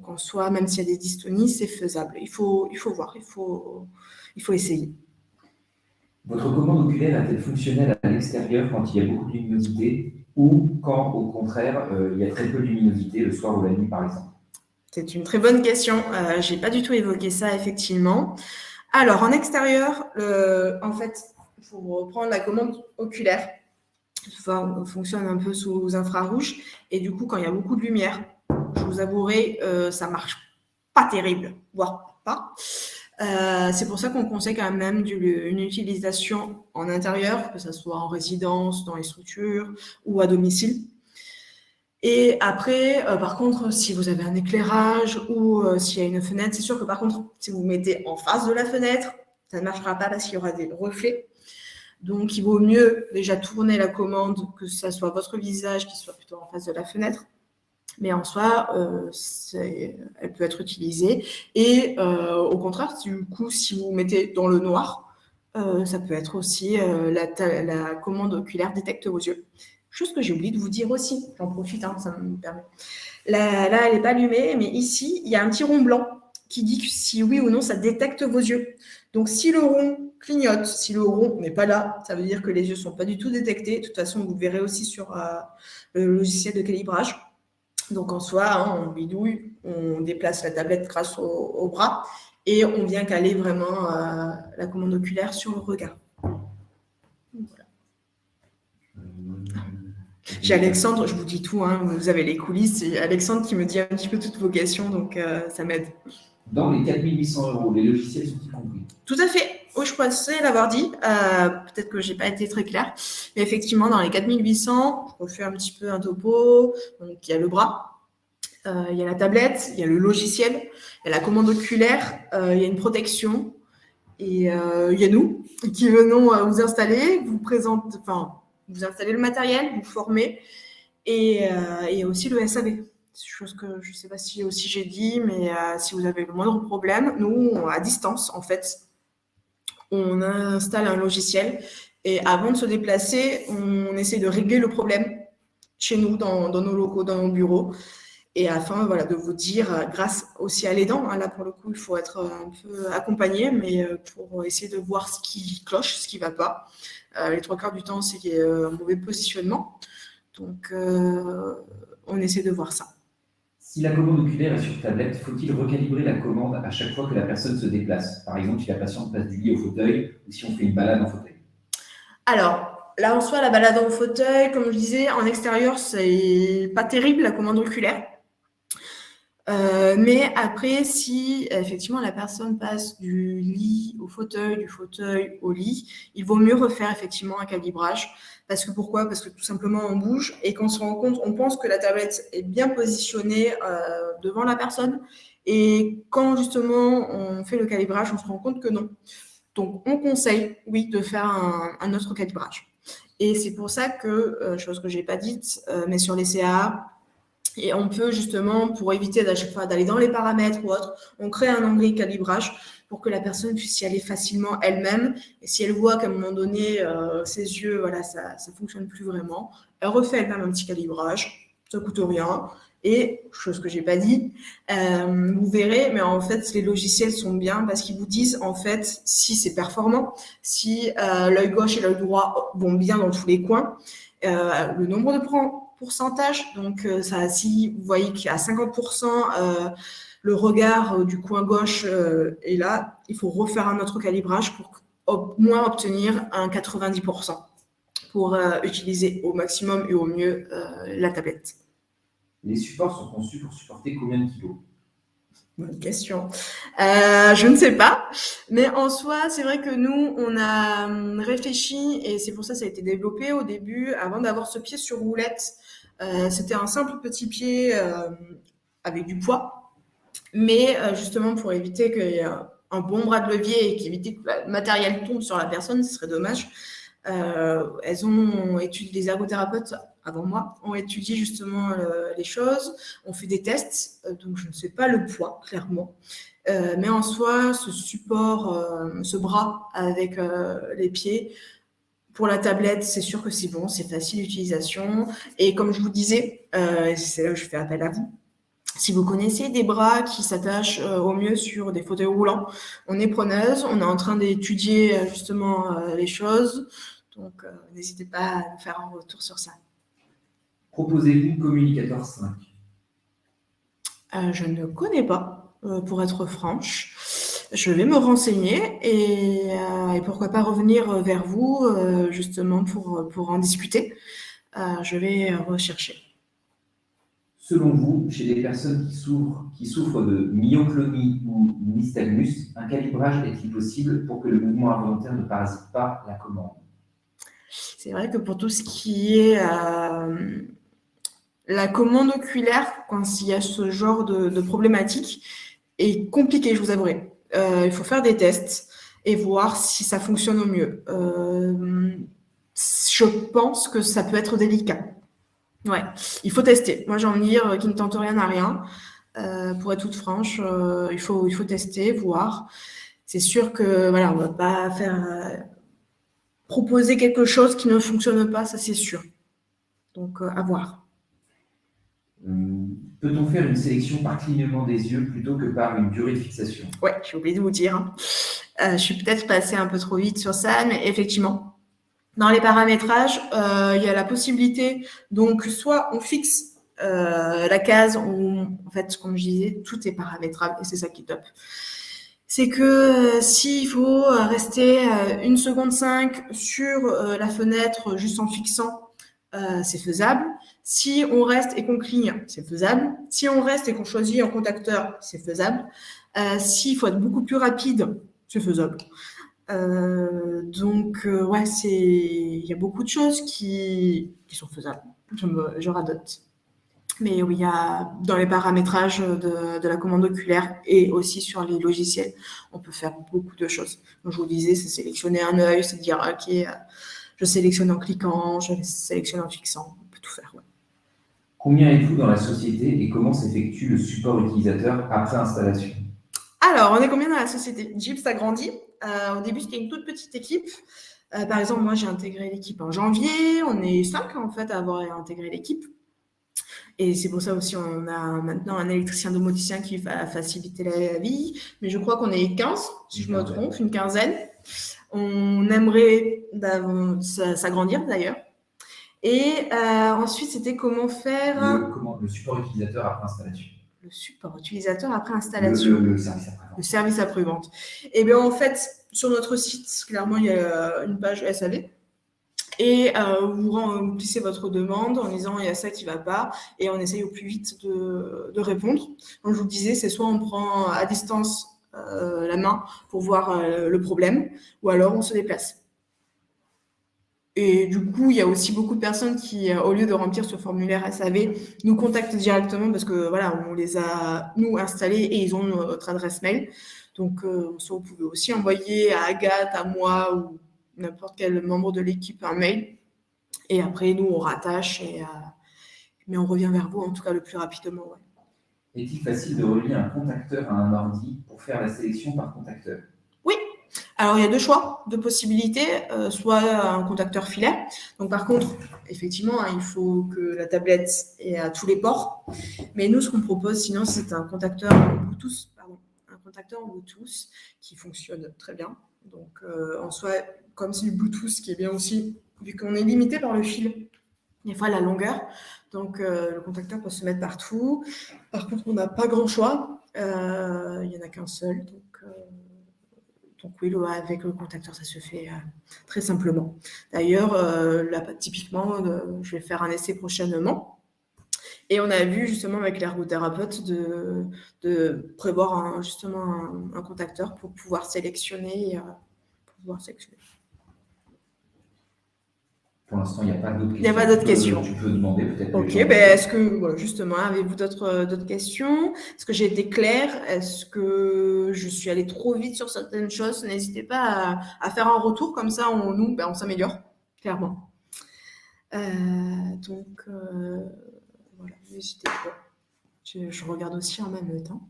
en soi, même s'il y a des dystonies, c'est faisable. Il faut voir, il faut essayer. Votre commande oculaire est-elle fonctionnelle à l'extérieur quand il y a beaucoup de luminosité ou quand, au contraire, il y a très peu de luminosité, le soir ou la nuit, par exemple? C'est une très bonne question. Je n'ai pas du tout évoqué ça, effectivement. Alors, en extérieur, en fait, il faut reprendre la commande oculaire. On fonctionne un peu sous infrarouge. Et du coup, quand il y a beaucoup de lumière, je vous avouerai, ça marche pas terrible, voire pas. C'est pour ça qu'on conseille quand même une utilisation en intérieur, que ce soit en résidence, dans les structures ou à domicile. Et après, par contre, si vous avez un éclairage ou s'il y a une fenêtre, c'est sûr que par contre, si vous vous mettez en face de la fenêtre, ça ne marchera pas parce qu'il y aura des reflets. Donc, il vaut mieux déjà tourner la commande, que ce soit votre visage qui soit plutôt en face de la fenêtre. Mais en soi, elle peut être utilisée. Et au contraire, du coup, si vous mettez dans le noir, ça peut être aussi la commande oculaire détecte vos yeux. Chose que j'ai oublié de vous dire aussi, j'en profite, hein, ça me permet. Là, elle n'est pas allumée, mais ici, il y a un petit rond blanc qui dit que si oui ou non, ça détecte vos yeux. Donc, si le rond clignote, si le rond n'est pas là, ça veut dire que les yeux ne sont pas du tout détectés. De toute façon, vous verrez aussi sur le logiciel de calibrage. Donc, en soi, hein, on bidouille, on déplace la tablette grâce au bras et on vient caler vraiment la commande oculaire sur le regard. Voilà. J'ai Alexandre, je vous dis tout, hein, vous avez les coulisses, c'est Alexandre qui me dit un petit peu toutes vos questions, donc ça m'aide. Dans les 4 800 €, les logiciels sont-ils compris? Tout à fait. Oui, je pensais l'avoir dit. Peut-être que je n'ai pas été très claire. Mais effectivement, dans les 4800, je refais un petit peu un topo. Donc, il y a le bras, il y a la tablette, il y a le logiciel, il y a la commande oculaire, il y a une protection. Et il y a nous qui venons vous installer, vous installez le matériel, vous formez. Et il y a aussi le SAV. C'est une chose que je ne sais pas si aussi j'ai dit, mais si vous avez le moindre problème, nous, à distance, en fait, on installe un logiciel et avant de se déplacer, on essaie de régler le problème chez nous, dans nos locaux, dans nos bureaux. Et afin de vous dire, grâce aussi à l'aidant, hein, là pour le coup, il faut être un peu accompagné, mais pour essayer de voir ce qui cloche, ce qui ne va pas. Les 3/4 du temps, c'est un mauvais positionnement. Donc, on essaie de voir ça. Si la commande oculaire est sur tablette, faut-il recalibrer la commande à chaque fois que la personne se déplace? Par exemple, si la patiente passe du lit au fauteuil ou si on fait une balade en fauteuil. Alors, là, en soi, la balade en fauteuil, comme je disais, en extérieur, c'est pas terrible, la commande oculaire. Mais après, si effectivement la personne passe du lit au fauteuil, du fauteuil au lit, il vaut mieux refaire effectivement un calibrage. Parce que pourquoi? Parce que tout simplement on bouge et qu'on se rend compte, on pense que la tablette est bien positionnée devant la personne. Et quand justement on fait le calibrage, on se rend compte que non. Donc on conseille, oui, de faire un autre calibrage. Et c'est pour ça que, chose que je n'ai pas dite, mais sur les CAA, et on peut justement, pour éviter à chaque fois d'aller dans les paramètres ou autre, on crée un onglet calibrage pour que la personne puisse y aller facilement elle-même. Et si elle voit qu'à un moment donné, ses yeux, voilà, ça ne fonctionne plus vraiment, elle refait elle-même un petit calibrage, ça ne coûte rien. Et, chose que j'ai pas dit, vous verrez, mais en fait, les logiciels sont bien parce qu'ils vous disent, en fait, si c'est performant, si l'œil gauche et l'œil droit vont bien dans tous les coins, le nombre de pourcentage, donc ça, si vous voyez qu'à 50%, le regard du coin gauche est là, il faut refaire un autre calibrage pour au moins obtenir un 90% pour utiliser au maximum et au mieux la tablette. Les supports sont conçus pour supporter combien de kilos? Bonne question. Je ne sais pas, mais en soi, c'est vrai que nous, on a réfléchi et c'est pour ça que ça a été développé au début, avant d'avoir ce pied sur roulette. C'était un simple petit pied avec du poids, mais justement pour éviter qu'il y ait un bon bras de levier et qu'éviter que le matériel tombe sur la personne, ce serait dommage. Elles ont étudié, les ergothérapeutes avant moi ont étudié justement les choses, on fait des tests, donc je ne sais pas le poids clairement, mais en soi ce support, ce bras avec les pieds pour la tablette, c'est sûr que c'est bon, c'est facile d'utilisation et comme je vous disais, c'est là où je fais appel à vous. Si vous connaissez des bras qui s'attachent au mieux sur des fauteuils roulants, on est preneuse, on est en train d'étudier justement les choses, donc n'hésitez pas à nous faire un retour sur ça. Proposez-vous Communicator 5? Je ne connais pas, pour être franche. Je vais me renseigner et pourquoi pas revenir vers vous justement pour en discuter. Je vais rechercher. Selon vous, chez les personnes qui souffrent de myoclonie ou nystagmus, un calibrage est-il possible pour que le mouvement involontaire ne parasite pas la commande? C'est vrai que pour tout ce qui est la commande oculaire, quand il y a ce genre de problématique, est compliqué, je vous avouerai. Il faut faire des tests et voir si ça fonctionne au mieux. Je pense que ça peut être délicat. Ouais, il faut tester. Moi, j'ai envie de dire qui ne tente rien à rien. Pour être toute franche, il faut tester, voir. C'est sûr que voilà, on va pas faire proposer quelque chose qui ne fonctionne pas, ça c'est sûr. Donc à voir. Peut-on faire une sélection par clignement des yeux plutôt que par une durée de fixation? Ouais, j'ai oublié de vous dire. Hein. Je suis peut-être passée un peu trop vite sur ça, mais effectivement, dans les paramétrages, il y a la possibilité, donc soit on fixe la case, en fait, comme je disais, tout est paramétrable et c'est ça qui est top. C'est que s'il faut rester 1 seconde 5 sur la fenêtre juste en fixant, c'est faisable. Si on reste et qu'on cligne, c'est faisable. Si on reste et qu'on choisit un contacteur, c'est faisable. S'il faut être beaucoup plus rapide, c'est faisable. Ouais, il y a beaucoup de choses qui sont faisables. Je radote. Mais oui, il y a dans les paramétrages de la commande oculaire et aussi sur les logiciels, on peut faire beaucoup de choses. Comme je vous disais, c'est sélectionner un œil, c'est dire ok, je sélectionne en cliquant, je sélectionne en fixant, on peut tout faire. Ouais. Combien êtes-vous dans la société et comment s'effectue le support utilisateur après installation? Alors, on est combien dans la société? Jeeps a grandi. Au début, c'était une toute petite équipe. Par exemple, moi, j'ai intégré l'équipe en janvier. On est 5 en fait à avoir intégré l'équipe. Et c'est pour ça aussi on a maintenant un électricien domoticien qui va faciliter la vie. Mais je crois qu'on est 15, si je me trompe, une quinzaine. On aimerait s'agrandir d'ailleurs. Et ensuite, c'était comment faire... Le support utilisateur après installation. Le support utilisateur après installation. Le service après-vente. Le service après-vente. Et bien en fait, sur notre site, clairement, il y a une page SAV. Et vous remplissez votre demande en disant il y a ça qui ne va pas et on essaye au plus vite de répondre. Comme je vous le disais, c'est soit on prend à distance la main pour voir le problème ou alors on se déplace. Et du coup, il y a aussi beaucoup de personnes qui, au lieu de remplir ce formulaire SAV, nous contactent directement parce que voilà, on les a nous installés et ils ont notre adresse mail. Donc, soit vous pouvez aussi envoyer à Agathe, à moi ou n'importe quel membre de l'équipe un mail. Et après, nous, on rattache, mais on revient vers vous, en tout cas, le plus rapidement. Ouais. Est-il facile de relier un contacteur à un ordi pour faire la sélection par contacteur? Oui. Alors, il y a 2 choix, 2 possibilités, soit un contacteur filaire. Donc, par contre, effectivement, il faut que la tablette ait à tous les ports. Mais nous, ce qu'on propose, sinon, c'est un contacteur Bluetooth qui fonctionne très bien. Donc, en soi, comme c'est du Bluetooth, ce qui est bien aussi, vu qu'on est limité par le fil, des fois la longueur. Donc, le contacteur peut se mettre partout. Par contre, on n'a pas grand choix. Il n'y en a qu'un seul. Donc oui, avec le contacteur, ça se fait très simplement. D'ailleurs, là, typiquement, je vais faire un essai prochainement. Et on a vu justement avec l'ergothérapeute de prévoir justement un contacteur pour pouvoir sélectionner. Pour l'instant, il n'y a pas d'autres questions. Il n'y a pas d'autres questions. Tu peux demander peut-être. Ok, est-ce que, justement, avez-vous d'autres questions? Est-ce que j'ai été claire? Est-ce que je suis allée trop vite sur certaines choses? N'hésitez pas à faire un retour, comme ça, on s'améliore, clairement. Voilà, n'hésitez pas. Je regarde aussi en même temps.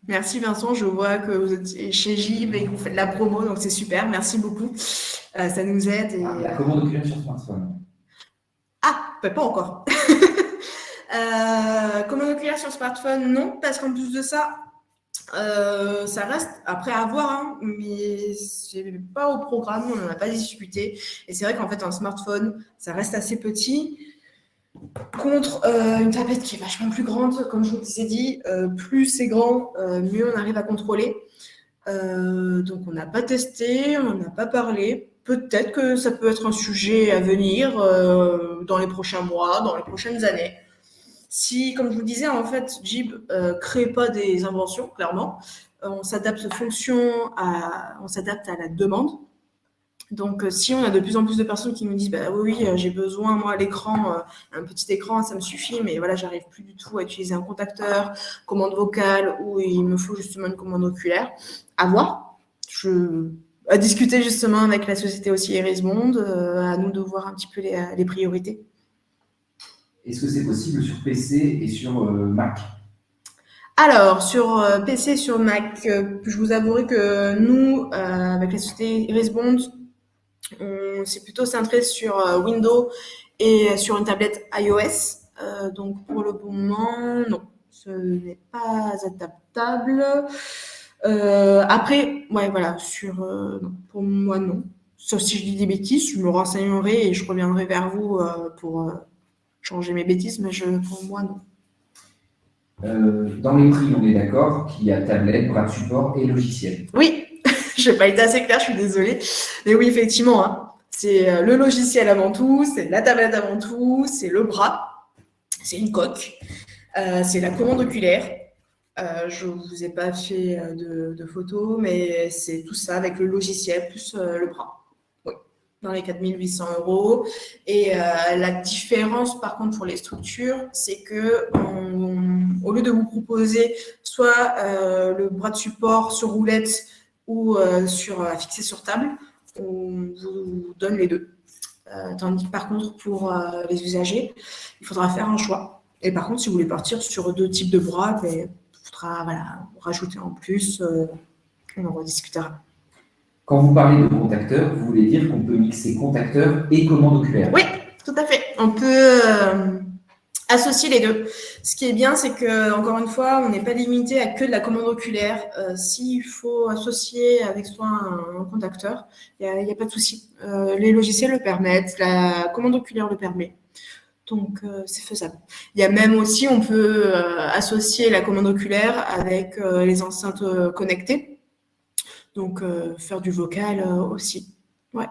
Merci Vincent, je vois que vous êtes chez Gib et que vous faites de la promo, donc c'est super, merci beaucoup. Ça nous aide. La commande oculaire sur smartphone. Ah, pas encore. Commande oculaire sur smartphone, non, parce qu'en plus de ça, ça reste après à voir, hein, mais c'est pas au programme, on n'en a pas discuté. Et c'est vrai qu'en fait, un smartphone, ça reste assez petit. Contre une tablette qui est vachement plus grande, comme je vous ai dit, plus c'est grand, mieux on arrive à contrôler. Donc on n'a pas testé, on n'en a pas parlé. Peut-être que ça peut être un sujet à venir dans les prochains mois, dans les prochaines années. Si, comme je vous disais, en fait, Gib crée pas des inventions, clairement. On s'adapte on s'adapte à la demande. Donc, si on a de plus en plus de personnes qui nous disent oui, j'ai besoin, moi, l'écran, un petit écran, ça me suffit, mais voilà, j'arrive plus du tout à utiliser un contacteur, commande vocale, ou il me faut justement une commande oculaire, à voir. À discuter justement avec la société aussi Erismond, à nous de voir un petit peu les priorités. Est-ce que c'est possible sur PC et sur Mac? Alors, sur PC, sur Mac, je vous avouerai que nous, avec la société Erismond, on s'est plutôt centré sur Windows et sur une tablette iOS. Donc, pour le moment, non, ce n'est pas adaptable. Après, ouais, voilà, non, pour moi, non. Sauf si je dis des bêtises, je me renseignerai et je reviendrai vers vous pour changer mes bêtises, mais pour moi, non. Dans les prix, on est d'accord qu'il y a tablette, bras de support et logiciel. Oui, je n'ai pas été assez claire, je suis désolée. Mais oui, effectivement, hein, c'est le logiciel avant tout, c'est la tablette avant tout, c'est le bras, c'est une coque, c'est la commande oculaire. Je ne vous ai pas fait de photos, mais c'est tout ça avec le logiciel plus le bras. Oui, dans les 4 800 €. Et la différence, par contre, pour les structures, c'est que au lieu de vous proposer soit le bras de support sur roulette ou fixé sur table, on vous donne les deux. Tandis que par contre, pour les usagers, il faudra faire un choix. Et par contre, si vous voulez partir sur 2 types de bras, il faudra rajouter en plus, on en rediscutera. Quand vous parlez de contacteur, vous voulez dire qu'on peut mixer contacteur et commande oculaire? Oui, tout à fait. On peut associer les deux. Ce qui est bien, c'est que, encore une fois, on n'est pas limité à que de la commande oculaire. S'il faut associer avec soi un contacteur, il n'y a pas de souci. Les logiciels le permettent, la commande oculaire le permet. Donc, c'est faisable. Il y a même aussi, on peut associer la commande oculaire avec les enceintes connectées. Donc, faire du vocal aussi. Ouais.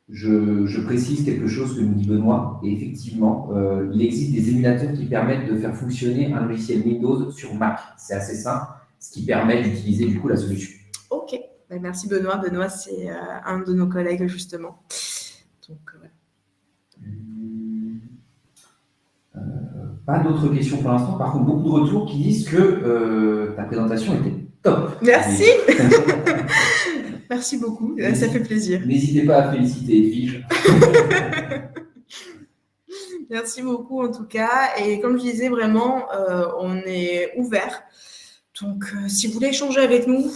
Je précise quelque chose que nous dit Benoît. Et effectivement, il existe des émulateurs qui permettent de faire fonctionner un logiciel Windows sur Mac. C'est assez simple, ce qui permet d'utiliser du coup la solution. Ok. Merci Benoît. Benoît, c'est un de nos collègues justement. Donc, pas d'autres questions pour l'instant. Par contre, beaucoup de retours qui disent que ta présentation était top. Merci. Merci beaucoup. Ça fait plaisir. N'hésitez pas à féliciter Edwige. Merci beaucoup en tout cas. Et comme je disais, vraiment, on est ouvert. Donc, si vous voulez échanger avec nous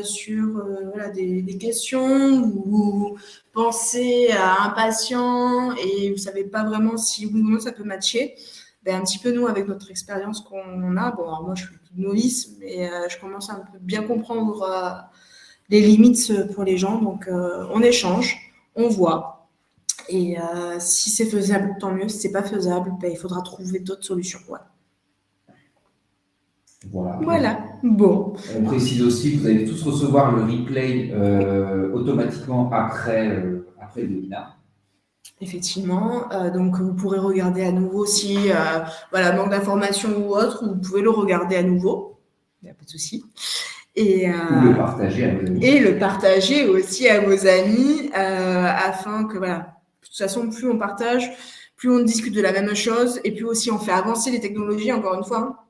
sur voilà, des questions ou vous pensez à un patient et vous ne savez pas vraiment si oui ou non ça peut matcher, ben, un petit peu nous, avec notre expérience qu'on a, bon, alors moi je suis toute novice, mais je commence à un peu bien comprendre les limites pour les gens. Donc, on échange, on voit. Et si c'est faisable, tant mieux. Si c'est pas faisable, ben, il faudra trouver d'autres solutions. Ouais. Voilà. Bon. On précise aussi que vous allez tous recevoir le replay automatiquement après le webinaire. Effectivement. Donc, vous pourrez regarder à nouveau si voilà, manque d'informations ou autre, vous pouvez le regarder à nouveau. Il n'y a pas de souci. Et, ou le partager à vos amis. Et le partager aussi à vos amis afin que, voilà, de toute façon, plus on partage, plus on discute de la même chose et plus aussi on fait avancer les technologies, encore une fois.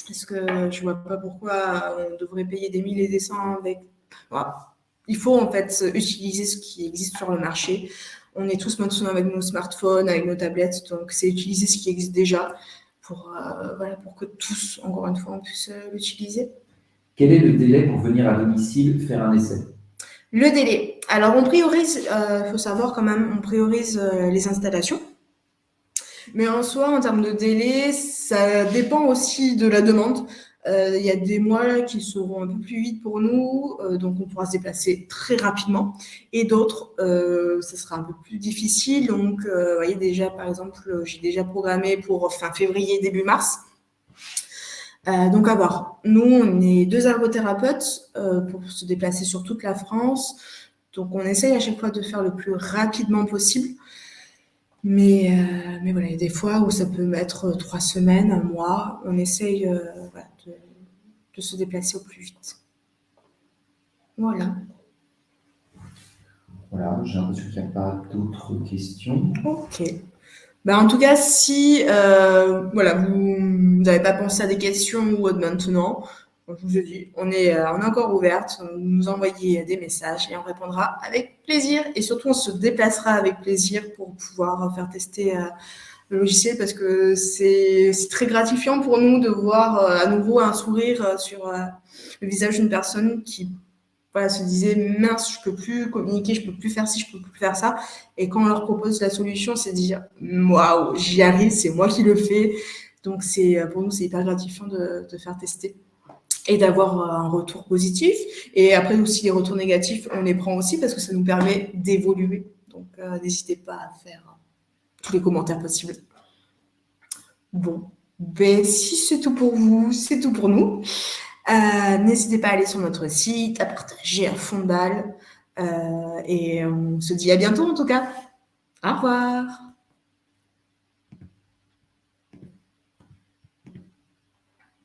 Parce que je ne vois pas pourquoi on devrait payer des 1000 et des 100 avec. Voilà. Il faut en fait utiliser ce qui existe sur le marché. On est tous maintenant avec nos smartphones, avec nos tablettes, donc c'est utiliser ce qui existe déjà pour, voilà, pour que tous, encore une fois, on puisse l'utiliser. Quel est le délai pour venir à domicile faire un essai? Le délai. Alors, on priorise, il faut savoir quand même, on priorise les installations. Mais en soi, en termes de délai, ça dépend aussi de la demande. Il y a des mois qui seront un peu plus vite pour nous, donc on pourra se déplacer très rapidement. Et d'autres, ça sera un peu plus difficile. Donc, vous voyez déjà, par exemple, j'ai déjà programmé pour fin février, début mars. Donc, à voir. Nous, on est 2 ergothérapeutes pour se déplacer sur toute la France. Donc, on essaye à chaque fois de faire le plus rapidement possible. Mais voilà, il y a des fois où ça peut mettre 3 semaines, 1 mois. On essaye voilà, de se déplacer au plus vite. Voilà. Voilà, j'ai l'impression qu'il n'y a pas d'autres questions. Ok. Ben, en tout cas, si voilà, vous n'avez pas pensé à des questions ou autre maintenant, comme je vous ai dit, on est encore ouverte. Vous nous envoyez des messages et on répondra avec plaisir. Et surtout, on se déplacera avec plaisir pour pouvoir faire tester le logiciel parce que c'est très gratifiant pour nous de voir à nouveau un sourire sur le visage d'une personne qui voilà, se disait mince, je peux plus communiquer, je peux plus faire ci, je peux plus faire ça. Et quand on leur propose la solution, c'est de dire waouh, j'y arrive, c'est moi qui le fais. Donc c'est pour nous, c'est hyper gratifiant de faire tester et d'avoir un retour positif. Et après aussi les retours négatifs, on les prend aussi parce que ça nous permet d'évoluer. Donc n'hésitez pas à faire tous les commentaires possibles. Bon, ben si c'est tout pour vous, c'est tout pour nous. N'hésitez pas à aller sur notre site, à partager à fond de balle. Et on se dit à bientôt en tout cas. Au revoir.